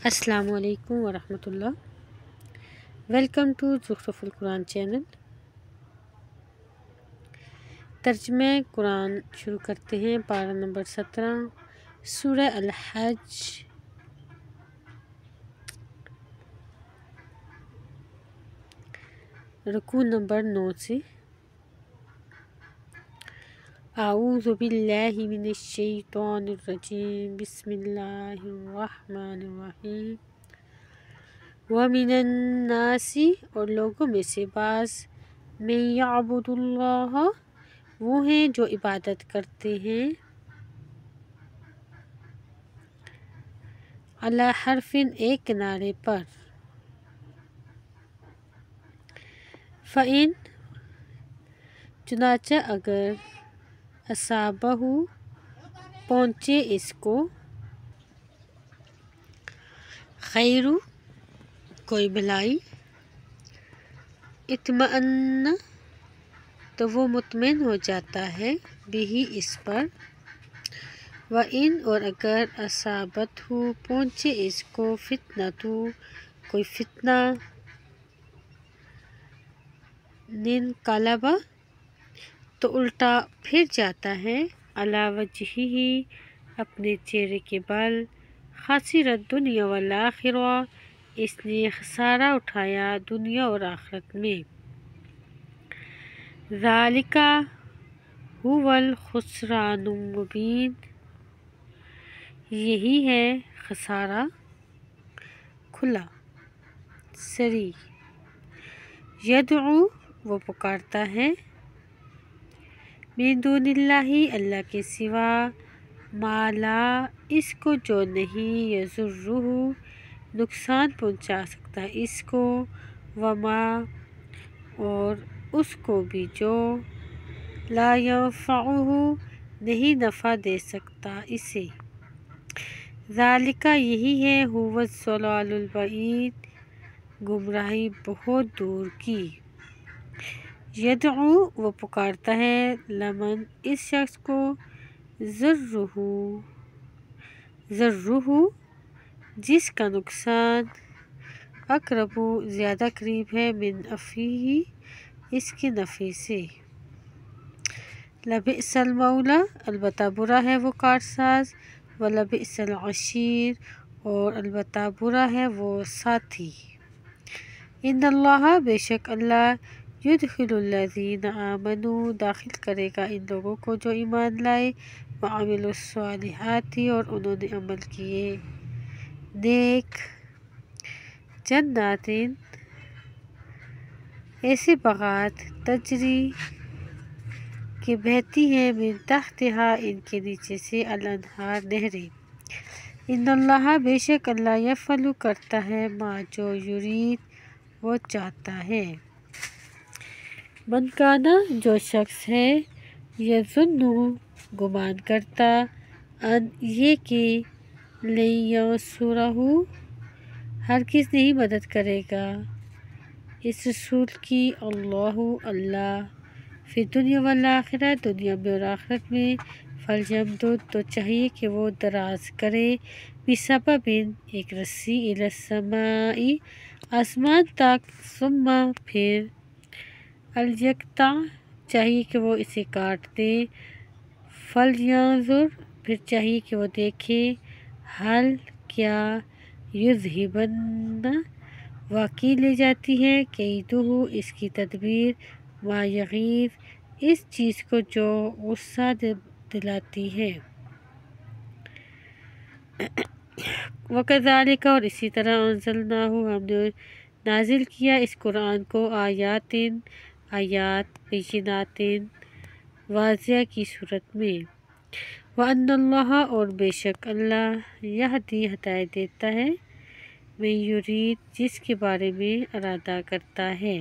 السلام علیکم ورحمۃ اللہ۔ ویلکم ٹو زخرف القرآن چینل۔ ترجمہ قرآن شروع کرتے ہیں۔ پارہ نمبر 17 سورہ الحج۔ رکوع نمبر 9 سے۔ اعوذ باللہ من الشیطان الرجیم، بسم اللہ الرحمن الرحیم۔ وَمِنَ النَّاسِ اور لوگوں میں سے بعض، مَن یعبد اللہ وہ ہیں جو عبادت کرتے ہیں، علی حرف ایک کنارے پر، فَإِن چنانچہ اگر اصابہ پہنچے اس کو، خیر کوئی بھلائی، اطمأن تو وہ مطمئن ہو جاتا ہے، بھی اس پر، وَإِن اور اگر اصابت پہنچے اس کو، فتنۃ کوئی فتنہ، انقلب تو الٹا پھر جاتا ہے، علی وجہہ اپنے چہرے کے بل، خسر الدنیا والآخرہ اس نے خسارہ اٹھایا دنیا اور آخرت میں، ذالک ھو الخسران المبین یہی ہے خسارہ کھلا صریح، یدعو وہ پکارتا ہے، من دون اللہ اللہ کے سوا، ما لا اس کو جو نہیں، یضرہ نقصان پہنچا سکتا اس کو، وما اور اس کو بھی جو، لا ینفعہ نہیں نفع دے سکتا اسے، ذالک یہی ہے، ھو الضلال البعید گمراہی بہت دور کی، یدعو وہ پکارتا ہے، لمن اس شخص کو، ضرہ جس کا نقصان، اقرب زیادہ قریب ہے، من نفعہ اس کے نفع سے، لبئس المولی البتہ برا ہے وہ کارساز، ولبئس العشیر اور البتہ برا ہے وہ ساتھی، ان اللہ بے شک اللہ، یدخل الذین آمنوا داخل کرے گا ان لوگوں کو جو ایمان لائے، وعملوا الصالحات اور انہوں نے عمل کیے نیک، جنات ایسے باغات، تجری کہ بہتی ہیں، من تحتہا ان کے نیچے سے، الانہار نہریں، ان اللہ بے شک اللہ، یفعل کرتا ہے، ما جو یرید وہ چاہتا ہے، من کانا جو شخص ہے، یظن گمان کرتا، ان یہ کہ، لن ینصرہ ہرگز نہیں مدد کرے گا اس رسول کی، اللہ فی الدنیا والآخرہ دنیا میں اور آخرت میں، فلیمدد تو چاہیے کہ وہ دراز کرے، بسبب ایک رسی، الی السماء آسمان تک، ثم پھر، لیقطع چاہیے کہ وہ اسے کاٹ دے، فلینظر پھر چاہیے کہ وہ دیکھے، حل کیا، یذہبن واقعی لے جاتی ہے، کیدہ اس کی تدبیر، ما یغیظ اس چیز کو جو غصہ دلاتی ہے، وکذالک اور اسی طرح، انزلناہ ہم نے نازل کیا اس قرآن کو، آیات بینات واضح کی صورت میں، وان اللہ اور بے شک اللہ، یہدی ہدایت دیتا ہے، من یرید جس کے بارے میں ارادہ کرتا ہے۔